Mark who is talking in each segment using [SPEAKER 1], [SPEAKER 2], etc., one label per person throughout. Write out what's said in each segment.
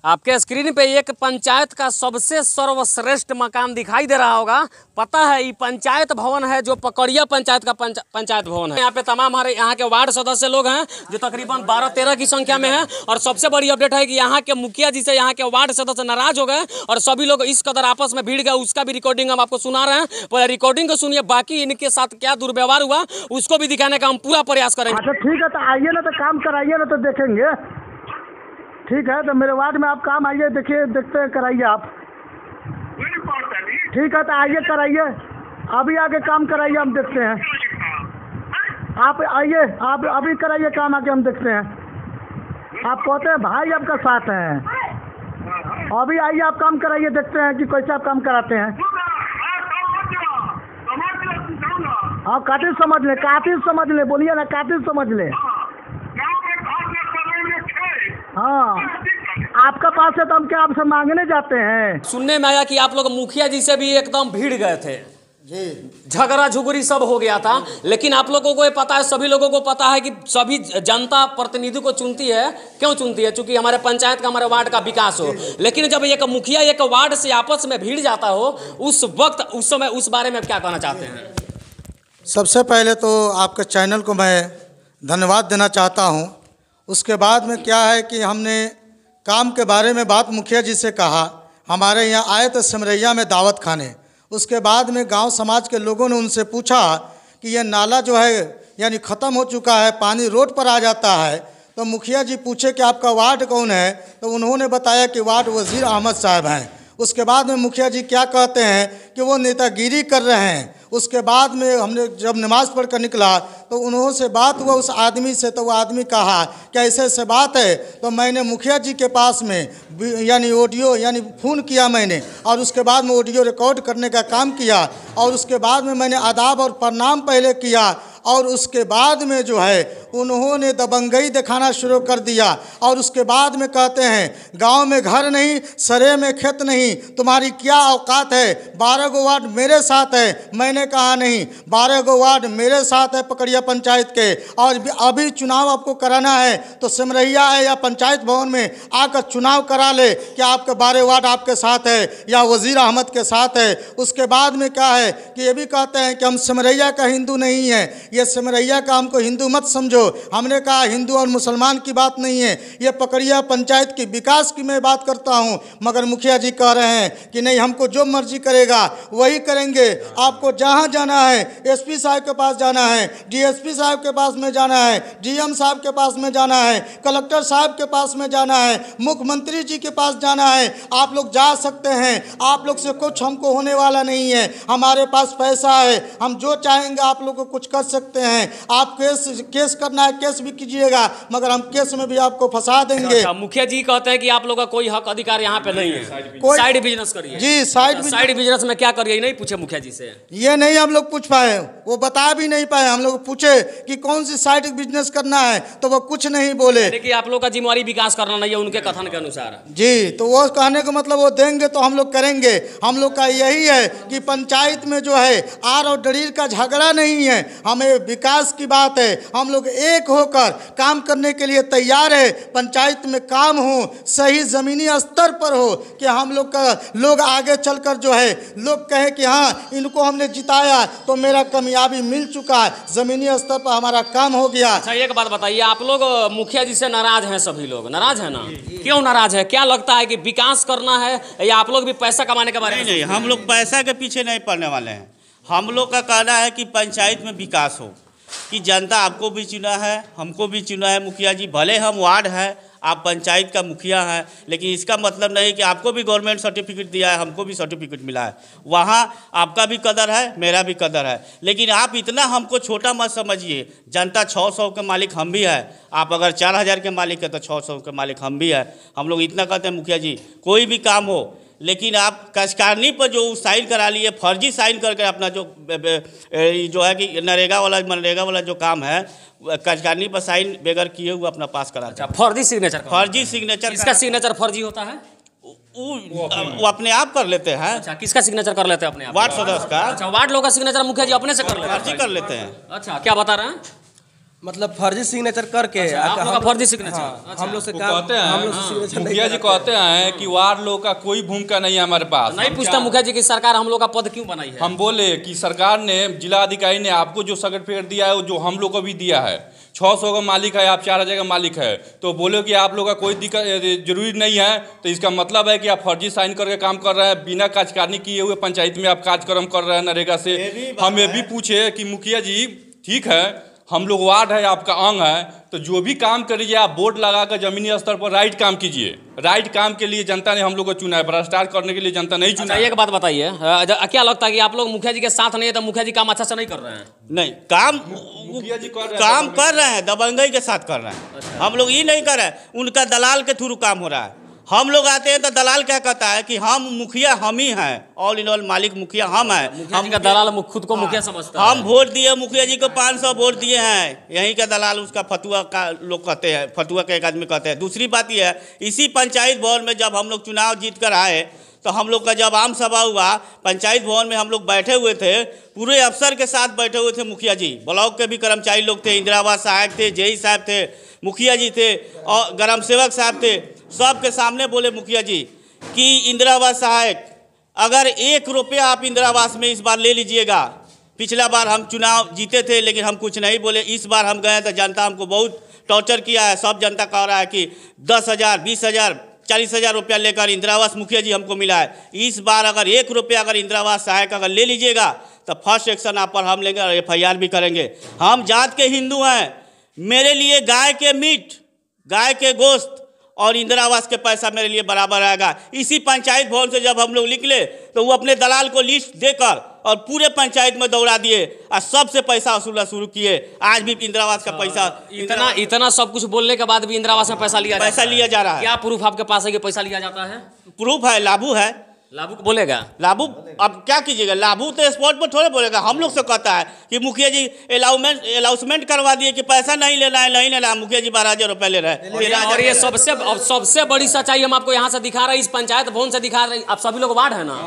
[SPEAKER 1] आपके स्क्रीन पे एक पंचायत का सबसे सर्वश्रेष्ठ मकान दिखाई दे रहा होगा। पता है ये पंचायत भवन है जो पकड़िया पंचायत का पंचायत भवन है। यहाँ पे तमाम हमारे यहाँ के वार्ड सदस्य लोग हैं जो तकरीबन 12-13 की संख्या में हैं। और सबसे बड़ी अपडेट है कि यहाँ के मुखिया जी से यहाँ के वार्ड सदस्य नाराज हो गए और सभी लोग इस कदर आपस में भीड़ गए। उसका भी रिकॉर्डिंग हम आपको सुना रहे हैं, पहले रिकॉर्डिंग को सुनिए, बाकी इनके साथ क्या दुर्व्यवहार हुआ उसको भी दिखाने का हम पूरा प्रयास करेंगे।
[SPEAKER 2] अच्छा ठीक है, तो आइए ना, तो काम कराइए ना, तो देखेंगे। ठीक है, तो मेरे वार्ड में आप काम आइए, देखिए, देखते हैं, कराइए आप। ठीक है, तो आइए कराइए, अभी आके काम कराइए, हम देखते हैं। आप आइए, आप अभी कराइए काम, आके हम देखते हैं। आप कहते हैं भाई आपका साथ है, अभी आइए आप काम कराइए, देखते हैं कि कैसे आप काम कराते हैं। हाँ, कातिल समझ ले, कातिल समझ ले, बोलिए ना, कातिल समझ ले। हाँ, आपका पास है तो हम क्या आपसे मांगने जाते हैं।
[SPEAKER 1] सुनने में आया कि आप लोग मुखिया जी से भी एकदम भीड़ गए थे जी, झगड़ा झुगड़ी सब हो गया था। लेकिन आप लोगों को ये पता है, सभी लोगों को पता है कि सभी जनता प्रतिनिधि को चुनती है। क्यों चुनती है? क्योंकि हमारे पंचायत का, हमारे वार्ड का विकास हो। लेकिन जब एक मुखिया एक वार्ड से आपस में भीड़ जाता हो, उस वक्त, उस समय, उस बारे में क्या कहना चाहते हैं?
[SPEAKER 3] सबसे पहले तो आपके चैनल को मैं धन्यवाद देना चाहता हूँ। उसके बाद में क्या है कि हमने काम के बारे में बात मुखिया जी से कहा, हमारे यहाँ आए थे सिमरैया में दावत खाने। उसके बाद में गांव समाज के लोगों ने उनसे पूछा कि यह नाला जो है यानी ख़त्म हो चुका है, पानी रोड पर आ जाता है। तो मुखिया जी पूछे कि आपका वार्ड कौन है, तो उन्होंने बताया कि वार्ड वज़ीर अहमद साहब हैं। उसके बाद में मुखिया जी क्या कहते हैं कि वो नेतागिरी कर रहे हैं। उसके बाद में हमने जब नमाज़ पढ़ कर निकला तो उन्होंने से बात हुआ उस आदमी से, तो वो आदमी कहा कि ऐसे बात है। तो मैंने मुखिया जी के पास में यानी ऑडियो यानी फ़ोन किया मैंने, और उसके बाद में ऑडियो रिकॉर्ड करने का काम किया। और उसके बाद में मैंने आदाब और प्रणाम पहले किया, और उसके बाद में जो है उन्होंने दबंगई दिखाना शुरू कर दिया। और उसके बाद में कहते हैं गांव में घर नहीं, सरे में खेत नहीं, तुम्हारी क्या औकात है? 12 गो वार्ड मेरे साथ है। मैंने कहा नहीं, 12 गो वार्ड मेरे साथ है पकड़िया पंचायत के, और अभी चुनाव आपको कराना है तो सिमरैया है या पंचायत भवन में आकर चुनाव करा ले कि आपके 12 वार्ड आपके साथ है या वज़ीर अहमद के साथ है। उसके बाद में क्या है कि ये भी कहते हैं कि हम सिमरैया का हिंदू नहीं है, ये सिमरैया का हमको हिंदू मत समझो। हमने कहा हिंदू और मुसलमान की बात नहीं है, ये पकड़िया पंचायत की विकास की मैं बात करता हूँ। मगर मुखिया जी कह रहे हैं कि नहीं, हमको जो मर्जी करेगा वही करेंगे। आपको जहाँ जाना है, एसपी साहब के पास जाना है, डीएसपी साहब के पास में जाना है, डीएम साहब के पास में जाना है, कलेक्टर साहब के पास में जाना है, मुख्यमंत्री जी के पास जाना है। आप लोग जा सकते हैं, आप लोग से कुछ हमको होने वाला नहीं है। हमारे पास पैसा है, हम जो चाहेंगे आप लोग को कुछ कर सकते हैं। आप केस करना है, केस भी कीजिएगा, मगर हम केस में भी आपको फंसा देंगे।
[SPEAKER 1] मुखिया जी कहते हैं कि आप लोग का कोई हक अधिकार यहाँ पे नहीं है, कोई साइड बिजनेस करिए।
[SPEAKER 3] जी, साइड
[SPEAKER 1] बिजनेस में क्या करिए नहीं पूछे मुखिया जी से?
[SPEAKER 3] ये नहीं हम लोग पूछ पाए, वो बता भी नहीं पाए। हम लोग पूछे कि कौन सी साइड बिजनेस करना है तो वो कुछ नहीं बोले।
[SPEAKER 1] कि आप लोग का जिम्मेवारी विकास करना नहीं है उनके कथन के अनुसार।
[SPEAKER 3] जी, तो वो कहने का मतलब वो देंगे तो हम लोग करेंगे। हम लोग का यही है कि पंचायत में जो है आर और डरीर का झगड़ा नहीं है, हमें विकास की बात है। हम लोग एक होकर काम करने के लिए तैयार है। पंचायत में काम हो, सही ज़मीनी स्तर पर हो, कि हम लोग का लोग आगे चलकर जो है लोग कहे कि हाँ इनको हमने जिताया तो मेरा कामयाबी मिल चुका है, ज़मीनी स्तर पर हमारा काम हो गया।
[SPEAKER 1] अच्छा, एक बात बताइए, आप लोग मुखिया जी से नाराज हैं? सभी लोग नाराज हैं ना? क्यों नाराज है? क्या लगता है कि विकास करना है या आप लोग भी पैसा कमाने के बारे में?
[SPEAKER 4] नहीं, हम लोग पैसा के पीछे नहीं पड़ने वाले हैं। हम लोग का कहना है कि पंचायत में विकास हो, कि जनता आपको भी चुना है, हमको भी चुना है। मुखिया जी भले हम वार्ड है, आप पंचायत का मुखिया हैं, लेकिन इसका मतलब नहीं कि आपको भी गवर्नमेंट सर्टिफिकेट दिया है, हमको भी सर्टिफिकेट मिला है। वहाँ आपका भी कदर है, मेरा भी कदर है, लेकिन आप इतना हमको छोटा मत समझिए। जनता 600 के मालिक हम भी है, आप अगर 4000 के मालिक है तो 600 के मालिक हम भी है। हम लोग इतना कहते हैं मुखिया जी कोई भी काम हो, लेकिन आप कचकारनी पर जो साइन करा लिए, फर्जी साइन करके अपना जो है कि मनरेगा वाला जो काम है, कचकारनी पर साइन बगैर किए हुए अपना पास करा।
[SPEAKER 1] अच्छा, फर्जी सिग्नेचर
[SPEAKER 4] इसका
[SPEAKER 1] सिग्नेचर फर्जी होता है,
[SPEAKER 4] वो अपने आप कर लेते हैं।
[SPEAKER 1] अच्छा, किसका सिग्नेचर कर लेते हैं? अपने आप,
[SPEAKER 4] वार्ड सदस्य का।
[SPEAKER 1] अच्छा, वार्ड लोग का सिग्नेचर मुखिया जी अपने से कर लेते हैं,
[SPEAKER 4] फर्जी कर लेते हैं।
[SPEAKER 1] अच्छा, क्या बता रहे हैं?
[SPEAKER 5] मतलब फर्जी सिग्नेचर करके
[SPEAKER 1] आप लोग का फर्जी सिग्नेचर।
[SPEAKER 5] हाँ, हम लोग से
[SPEAKER 6] वो
[SPEAKER 5] काम
[SPEAKER 6] कहते
[SPEAKER 5] हम लोग
[SPEAKER 6] हैं
[SPEAKER 5] से सिग्नेचर नहीं
[SPEAKER 6] मुखिया जी
[SPEAKER 5] कराते।
[SPEAKER 6] कहते हैं कि वार्ड लोग का कोई भूमिका नहीं है हमारे पास।
[SPEAKER 1] नहीं पूछता मुखिया जी की सरकार हम लोग का पद क्यों बनाई है।
[SPEAKER 6] हम बोले कि सरकार ने जिला अधिकारी ने आपको जो सर्टिफिकेट दिया है वो जो हम लोग को भी दिया है, 600 का मालिक है, आप 4000 का मालिक है, तो बोलो कि आप लोग का कोई दिक्कत जरूरी नहीं है, तो इसका मतलब है कि आप फर्जी साइन करके काम कर रहे हैं, बिना कार्यकारिणी किए हुए पंचायत में आप कार्यक्रम कर रहे हैं नरेगा से। हम ये भी पूछे कि मुखिया जी ठीक है हम लोग वार्ड है, आपका अंग है, तो जो भी काम करिए आप बोर्ड लगाकर जमीनी स्तर पर राइट काम कीजिए। राइट काम के लिए जनता ने हम लोग को चुना है, भ्रष्टाचार करने के लिए जनता नहीं चुना है।
[SPEAKER 1] एक बात बताइए, क्या लगता है कि आप लोग मुखिया जी के साथ नहीं है तो मुखिया जी काम अच्छा से नहीं कर रहे हैं।
[SPEAKER 4] नहीं काम
[SPEAKER 6] मुखिया जी
[SPEAKER 4] काम कर रहे हैं, दबंगई के साथ कर रहे हैं। हम लोग ये नहीं कर रहे हैं, उनका दलाल के थ्रू काम हो रहा है। हम लोग आते हैं तो दलाल क्या कहता है कि हम मुखिया हम ही हैं, ऑल इन ऑल मालिक मुखिया हम हैं।
[SPEAKER 1] हम का दलाल खुद को मुखिया समझता है।
[SPEAKER 4] हम वोट दिए मुखिया जी को 500 वोट दिए हैं, यहीं का दलाल उसका फतुआ का लोग कहते हैं, फतुआ का एक आदमी कहते हैं। दूसरी बात यह है, इसी पंचायत भवन में जब हम लोग चुनाव जीत कर आए तो हम लोग का जब आम सभा हुआ पंचायत भवन में हम लोग बैठे हुए थे, पूरे अफसर के साथ बैठे हुए थे मुखिया जी, ब्लॉक के भी कर्मचारी लोग थे, इंदिरा आवास सहायक थे, जेई साहब थे, मुखिया जी थे और ग्राम सेवक साहब थे। सबके सामने बोले मुखिया जी कि इंदिरा आवास सहायक अगर 1 रुपया आप इंदिरा आवास में इस बार ले लीजिएगा। पिछला बार हम चुनाव जीते थे लेकिन हम कुछ नहीं बोले, इस बार हम गए तो जनता हमको बहुत टॉर्चर किया है। सब जनता कह रहा है कि 10,000 20,000 40,000 रुपया लेकर इंदिरा आवास मुखिया जी हमको मिला है। इस बार अगर 1 रुपया अगर इंदिरा आवास सहायक अगर ले लीजिएगा तो फर्स्ट एक्शन आप पर हम लेंगे और FIR भी करेंगे। हम जात के हिंदू हैं, मेरे लिए गाय के मीट, गाय के गोश्त और इंदिरा आवास के पैसा मेरे लिए बराबर आएगा। इसी पंचायत भवन से जब हम लोग निकले तो वो अपने दलाल को लिस्ट देकर और पूरे पंचायत में दौड़ा दिए और सबसे पैसा वसूलना शुरू किए। आज भी इंदिरा आवास का पैसा
[SPEAKER 1] इतना सब कुछ बोलने के बाद भी इंदिरा आवास में पैसा लिया
[SPEAKER 4] जा रहा है।
[SPEAKER 1] क्या प्रूफ आपके पास है कि पैसा लिया जाता है।
[SPEAKER 4] प्रूफ है, लाभू है।
[SPEAKER 1] लाभू बोलेगा,
[SPEAKER 4] लाभू अब क्या कीजिएगा, लाभू तो स्पॉट पर थोड़े बोलेगा। हम लोग से कहता है कि मुखिया जी अलाउंसमेंट करवा दिए कि पैसा नहीं लेना है, नहीं लेना है। मुखिया जी 12,000 रुपए ले रहे हैं।
[SPEAKER 1] और ये सबसे बड़ी सच्चाई हम आपको यहाँ से दिखा रहे हैं, इस पंचायत भवन से दिखा रहे हैं। आप सभी लोग वार्ड है ना,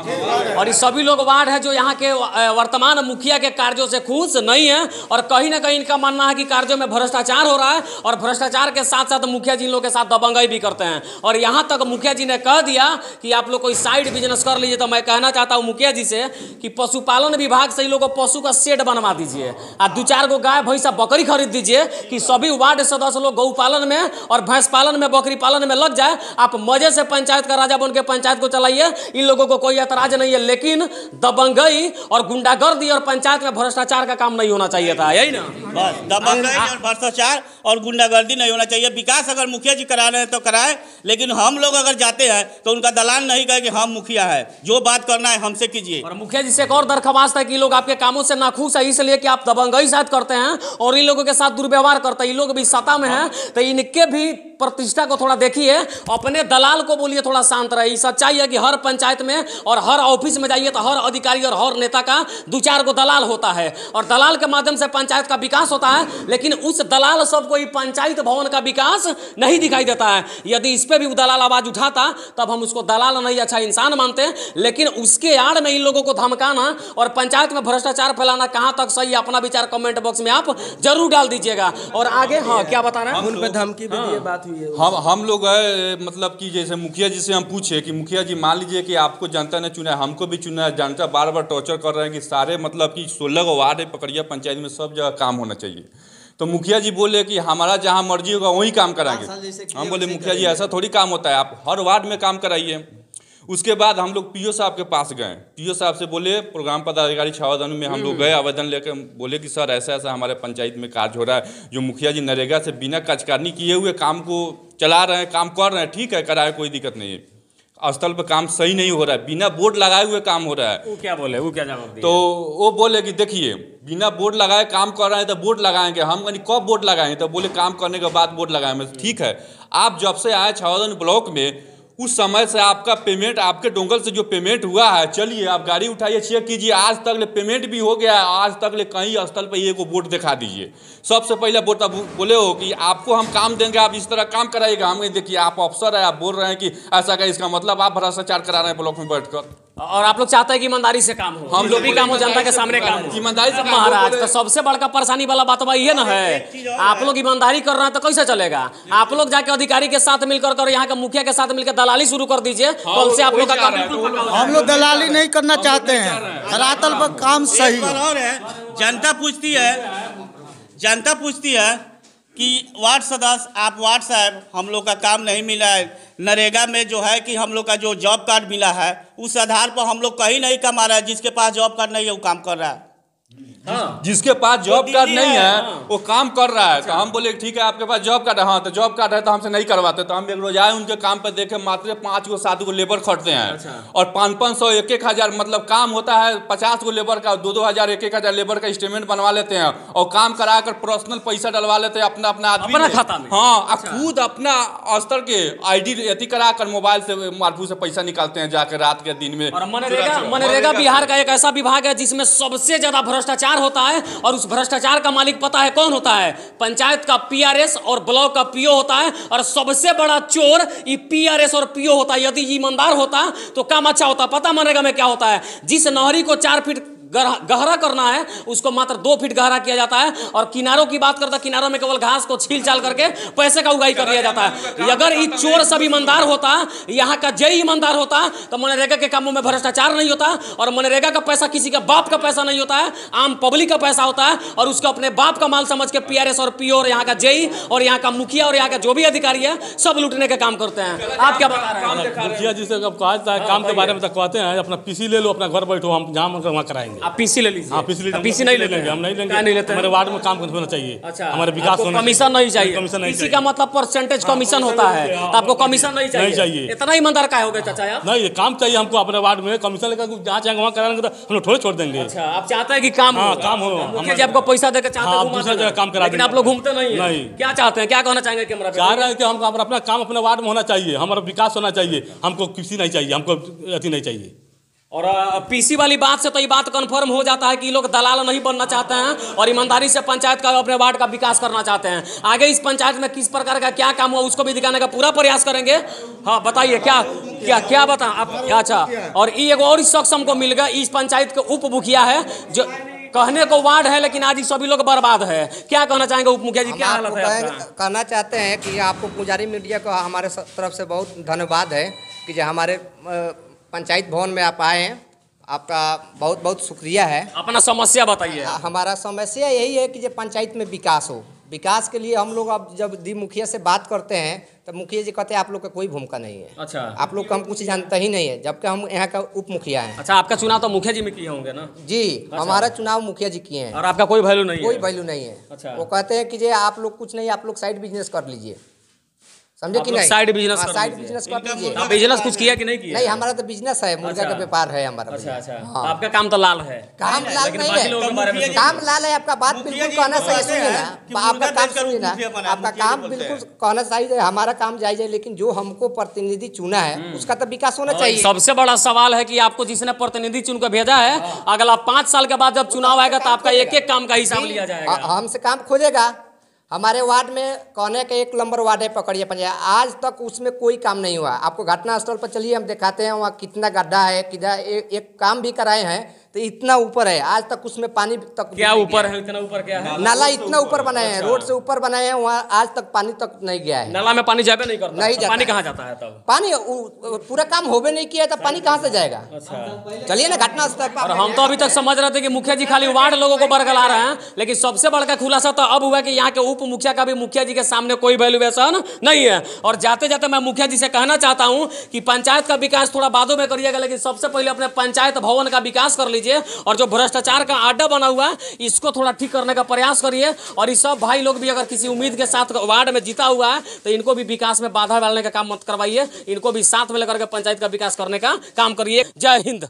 [SPEAKER 1] और ये सभी लोग वार्ड है जो यहाँ के वर्तमान मुखिया के कार्यों से खुश नहीं है और कहीं ना कहीं इनका मानना है कि कार्यों में भ्रष्टाचार हो रहा है और भ्रष्टाचार के साथ साथ मुखिया जी इन लोग के साथ दबंगई भी करते हैं। और यहाँ तक मुखिया जी ने कह दिया कि आप लोग कोई साइड बिजनेस कर लीजिए। तो मैं कहना चाहता हूँ मुखिया जी से कि पशुपालन विभाग से इन लोगों को पशु का शेड बनवा दीजिए और 2-4 गो गाय भैंसा बकरी खरीद दीजिए कि सभी वार्ड सदस्य लोग गौ पालन में और भैंस पालन में बकरी पालन में लग जाए। आप मजे से पंचायत का राजा बन के पंचायत को चलाइए, इन लोगों को कोई एतराज नहीं है। लेकिन दबंगई और गुंडागर्दी और पंचायत में भ्रष्टाचार का काम नहीं होना चाहिए था, यही ना।
[SPEAKER 4] बस दबंगई और भ्रष्टाचार और गुंडागर्दी नहीं होना चाहिए। विकास अगर मुखिया जी करा रहे हैं तो कराए, लेकिन हम लोग अगर जाते हैं तो उनका दलाल नहीं कहे कि हम मुखिया है। जो बात करना है हमसे कीजिए।
[SPEAKER 1] और मुखिया जी से एक और दरख्वास्त है कि लोग आपके कामों से नाखुश है, इसलिए कि आप दबंगई साथ करते हैं और इन लोगों के साथ दुर्व्यवहार करते हैं। इन लोग भी सत्ता में हैं तो इनके भी प्रतिष्ठा को थोड़ा देखिए, अपने दलाल को बोलिए थोड़ा शांत रहे। सच्चाई है कि हर पंचायत में और हर ऑफिस में जाइए तो हर अधिकारी और हर नेता का 2-4 गो दलाल होता है और दलाल के माध्यम से पंचायत का विकास होता है। लेकिन उस दलाल सबको पंचायत भवन का विकास नहीं दिखाई देता है। यदि इस पर भी दलाल आवाज उठाता तब हम उसको दलाल नहीं अच्छा इंसान मानते, लेकिन उसके आड़ में इन लोगों को धमकाना और पंचायत में भ्रष्टाचार फैलाना कहां तक सही है, अपना विचार कमेंट बॉक्स में आप जरूर डाल दीजिएगा। और आगे हाँ क्या बता रहे हैं,
[SPEAKER 5] उन पे धमकी भी दी, बात हुई है।
[SPEAKER 6] हम लोग मतलब कि जैसे मुखिया जी से हम पूछे कि मुखिया जी मान लीजिए कि आपको जनता ने चुना है, हमको भी चुना है, जनता बार बार टॉर्चर कर रहे हैं कि सारे मतलब कि 16 गो वार्ड है पकड़िया पंचायत में सब जगह काम होना चाहिए। तो मुखिया जी बोले कि हमारा जहाँ मर्जी होगा वहीं काम कराएंगे। हम बोले मुखिया जी ऐसा थोड़ी काम होता है, आप हर वार्ड में काम कराइए। उसके बाद हम लोग PO साहब के पास गए। PO साहब से बोले प्रोग्राम पदाधिकारी छावदान में हम लोग गए, आवेदन लेकर बोले कि सर ऐसा ऐसा हमारे पंचायत में कार्य हो रहा है, जो मुखिया जी नरेगा से बिना कार्यकारिणी किए हुए काम को चला रहे हैं, काम कर रहे हैं, ठीक है कराए, कोई दिक्कत नहीं है। स्थल पर काम सही नहीं हो रहा है, बिना बोर्ड लगाए हुए काम हो रहा है।
[SPEAKER 1] वो क्या बोले, वो क्या जवाब दिए?
[SPEAKER 6] तो वो बोले कि देखिए बिना बोर्ड लगाए काम कर रहे हैं तो बोर्ड लगाएंगे। हम कब बोर्ड लगाएंगे? तो बोले काम करने के बाद बोर्ड लगाएंगे। ठीक है, आप जब से आए छावदान ब्लॉक में उस समय से आपका पेमेंट, आपके डोंगल से जो पेमेंट हुआ है, चलिए आप गाड़ी उठाइए चेक कीजिए, आज तक ले पेमेंट भी हो गया है, आज तक ले कहीं स्थल पर ये को बोर्ड दिखा दीजिए। सबसे पहले बोर्ड बोले हो कि आपको हम काम देंगे, आप इस तरह काम कराइएगा। हमें देखिए आप अफसर है, आप बोल रहे हैं कि ऐसा का, इसका मतलब आप भ्रष्टाचार करा रहे हैं ब्लॉक में बैठकर।
[SPEAKER 1] और आप लोग चाहते हैं कि ईमानदारी से काम हो, हम लोग भी काम हो, जनता के सामने काम हो,
[SPEAKER 6] ईमानदारी से।
[SPEAKER 1] महाराज तो सबसे बड़का परेशानी वाला बात ये ना है, आप लोग ईमानदारी कर रहे हैं तो कैसे चलेगा? आप लोग जाके अधिकारी के साथ मिलकर यहाँ के मुखिया के साथ मिलकर दलाली शुरू कर दीजिए, कल से आप लोग का काम बिल्कुल पक्का हो
[SPEAKER 3] हम लोग दलाली नहीं करना चाहते हैं, धरातल पर काम सही
[SPEAKER 4] एक बार और है, जनता पूछती है कि वार्ड सदस्य, आप वार्ड साहब, हम लोग का काम नहीं मिला है, नरेगा में जो है कि हम लोग का जो जॉब कार्ड मिला है उस आधार पर हम लोग कहीं नहीं कमा रहा है, जिसके पास जॉब कार्ड नहीं है वो काम कर रहा है।
[SPEAKER 1] हाँ।
[SPEAKER 6] जिसके पास जॉब कार्ड नहीं है वो काम कर रहा है। तो हम बोले ठीक है आपके पास जॉब कार्ड है, हाँ तो जॉब कार्ड है तो हमसे नहीं करवाते। तो हम एक रोज आए उनके काम पर देखे, मात्र 5 को 7 को लेबर खटते हैं और 500 1-1 हज़ार मतलब काम होता है 50 को लेबर का, 2-2 हज़ार 1-1 हज़ार लेबर का स्टेटमेंट बनवा लेते हैं और काम करा कर पर्सनल पैसा डलवा लेते हैं अपना आदमी
[SPEAKER 1] अपना खाता में।
[SPEAKER 6] हाँ, खुद अपना स्तर के ID अति करा कर मोबाइल से मार्फू से पैसा निकालते हैं जाकर रात के दिन में।
[SPEAKER 1] और मनरेगा बिहार का एक ऐसा विभाग है जिसमें सबसे ज्यादा भ्रष्टाचार होता है, और उस भ्रष्टाचार का मालिक पता है कौन होता है? पंचायत का PRS और ब्लॉक का PO होता है, और सबसे बड़ा चोर ये PRS और PO होता है। यदि ईमानदार होता तो काम अच्छा होता। पता मनरेगा में क्या होता है? जिस नहरी को 4 फीट गहरा करना है उसको मात्र 2 फीट गहरा किया जाता है, और किनारों की बात करता, किनारों में केवल घास को छील छाल करके पैसे का उगाई कर लिया जाता है। अगर ये चोर सब ईमानदार होता, यहाँ का जय ईमानदार होता, तो मनरेगा के कामों में भ्रष्टाचार नहीं होता, और मनरेगा का पैसा किसी के बाप का पैसा नहीं होता है, आम पब्लिक का पैसा होता है, और उसको अपने बाप का माल समझ के PRS और PO और यहाँ का जय और यहाँ का मुखिया और यहाँ का जो भी अधिकारी है सब लूटने का काम करते हैं। आप क्या बता रहे हैं?
[SPEAKER 7] मुखिया जी से कहा काम के बारे में तक कहते हैं अपना PC ले लो, अपना घर बैठो, हम जहाँ मन कर वहाँ कराएंगे।
[SPEAKER 1] आप PC ले लीजिए।
[SPEAKER 7] हाँ, PC
[SPEAKER 1] नहीं
[SPEAKER 7] लेंगे, हम नहीं लेंगे।
[SPEAKER 1] क्या नहीं लेते?
[SPEAKER 7] हमारे वार्ड में काम होना चाहिए।
[SPEAKER 1] अच्छा,
[SPEAKER 7] हमारे विकास होना
[SPEAKER 1] कमीशन नहीं चाहिए।
[SPEAKER 7] कमीशन नहीं
[SPEAKER 1] PC का मतलब परसेंटेज कमीशन होता है, तो आपको कमीशन नहीं चाहिए। इतना ईमानदार क्या हो गए चाचा यार?
[SPEAKER 7] नहीं, ये काम चाहिए हमको अपने वार्ड में, कमीशन लेकर जहाँ चाहेंगे वहाँ कराएंगे, तो हम लोग थोड़े छोड़ देंगे।
[SPEAKER 1] अच्छा, आप चाहते हैं कि काम हो?
[SPEAKER 7] काम हो।
[SPEAKER 1] मुखिया जी आपको पैसा देकर चाहते हैं
[SPEAKER 7] दूसरा जगह काम करा,
[SPEAKER 1] लेकिन आप लोग घूमते नहीं हैं।
[SPEAKER 7] नहीं।
[SPEAKER 1] क्या चाहते हैं, क्या कहना चाहेंगे कैमरा पे?
[SPEAKER 7] चाह रहे हैं कि हमको अपना काम अपने वार्ड में होना चाहिए, हमारा विकास होना चाहिए, हमको किसी नहीं चाहिए, हमको अति नहीं चाहिए।
[SPEAKER 1] और PC वाली बात से तो ये बात कंफर्म हो जाता है कि लोग दलाल नहीं बनना चाहते हैं और ईमानदारी से पंचायत का अपने वार्ड का विकास करना चाहते हैं। आगे इस पंचायत में किस प्रकार का क्या काम हुआ उसको भी दिखाने का पूरा प्रयास करेंगे। हाँ बताइए, क्या क्या क्या बता आप? अच्छा, और ये एक और शख्स हमको मिल गया, इस पंचायत के उप मुखिया है, जो कहने को वार्ड है लेकिन आज सभी लोग बर्बाद है। क्या कहना चाहेंगे उप मुखिया जी, क्या हालत है आपका?
[SPEAKER 8] कहना चाहते हैं कि आपको पुजारी मीडिया को हमारे तरफ से बहुत धन्यवाद है कि जो हमारे पंचायत भवन में आप आए हैं, आपका बहुत बहुत शुक्रिया है।
[SPEAKER 1] अपना समस्या बताइए।
[SPEAKER 8] हमारा समस्या यही है कि जो पंचायत में विकास हो, विकास के लिए हम लोग अब जब दी मुखिया से बात करते हैं तो मुखिया जी कहते हैं आप लोग का कोई भूमिका नहीं है।
[SPEAKER 1] अच्छा,
[SPEAKER 8] आप लोग का हम कुछ जानते ही नहीं है, जबकि हम यहाँ का उप मुखिया हैं।
[SPEAKER 1] अच्छा, आपका चुनाव तो मुखिया जी में किए होंगे ना?
[SPEAKER 8] जी, हमारा चुनाव मुखिया जी किए हैं
[SPEAKER 1] और आपका कोई वैल्यू नहीं है?
[SPEAKER 8] कोई वैल्यू नहीं है।
[SPEAKER 1] अच्छा,
[SPEAKER 8] वो कहते हैं कि जे आप लोग कुछ नहीं, आप लोग साइड बिजनेस कर लीजिए, समझे कि नहीं?
[SPEAKER 1] साइड बिजनेस कर
[SPEAKER 8] लीजिए।
[SPEAKER 1] आप बिजनेस कुछ किया कि नहीं किया?
[SPEAKER 8] नहीं, हमारा तो बिजनेस है, मुर्गा का व्यापार है हमारा।
[SPEAKER 1] अच्छा अच्छा,
[SPEAKER 8] हाँ।
[SPEAKER 1] आपका काम तो लाल है।
[SPEAKER 8] काम लाल नहीं है, काम लाल है। आपका बात बिल्कुल कहना सही, सुनिए ना, आपका काम सुनिए ना, आपका काम बिल्कुल कहना सही है, हमारा काम जायज है, लेकिन जो हमको प्रतिनिधि चुना है उसका तो विकास होना चाहिए।
[SPEAKER 1] सबसे बड़ा सवाल है कि आपको जिसने प्रतिनिधि चुन कर भेजा है, अगला 5 साल के बाद जब चुनाव आएगा तो आपका एक एक काम का हिसाब लिया जाएगा।
[SPEAKER 8] हमसे काम खोजेगा। हमारे वार्ड में कहने का 1 नंबर वार्ड है पकड़िया पंचायत, आज तक उसमें कोई काम नहीं हुआ। आपको घटना स्थल पर चलिए, हम दिखाते हैं वहाँ कितना गड्ढा है, किधर एक काम भी कराए हैं तो इतना ऊपर है, आज तक उसमें पानी तक
[SPEAKER 1] क्या ऊपर है? इतना ऊपर क्या है?
[SPEAKER 8] नाला इतना ऊपर बनाए हैं, रोड से ऊपर बनाए हैं, वहाँ आज तक पानी तक नहीं गया है।
[SPEAKER 1] नाला में पानी जाबे नहीं करता?
[SPEAKER 8] नहीं जाता।
[SPEAKER 1] पानी कहाँ जाता है तब?
[SPEAKER 8] पानी पूरा काम होबे नहीं किया, तब पानी कहाँ से जाएगा?
[SPEAKER 1] अच्छा,
[SPEAKER 8] चलिए ना घटना स्थल पर।
[SPEAKER 1] और हम तो अभी तक समझ रहे थे कि मुखिया जी खाली वार्ड लोगों को बरगला रहे हैं, लेकिन सबसे बड़का खुलासा तो अब हुआ कि यहाँ के उप मुखिया का भी मुखिया जी के सामने कोई वैल्यूएशन नहीं है। और जाते जाते मैं मुखिया जी से कहना चाहता हूँ कि पंचायत का विकास थोड़ा बादों में करिएगा, लेकिन सबसे पहले अपने पंचायत भवन का विकास कर लीजिए, और जो भ्रष्टाचार का अड्डा बना हुआ है इसको थोड़ा ठीक करने का प्रयास करिए। और इस सब भाई लोग भी अगर किसी उम्मीद के साथ वार्ड में जीता हुआ है तो इनको भी विकास में बाधा डालने का काम मत करवाइए, इनको भी साथ में लेकर के पंचायत का विकास करने का काम करिए। जय हिंद।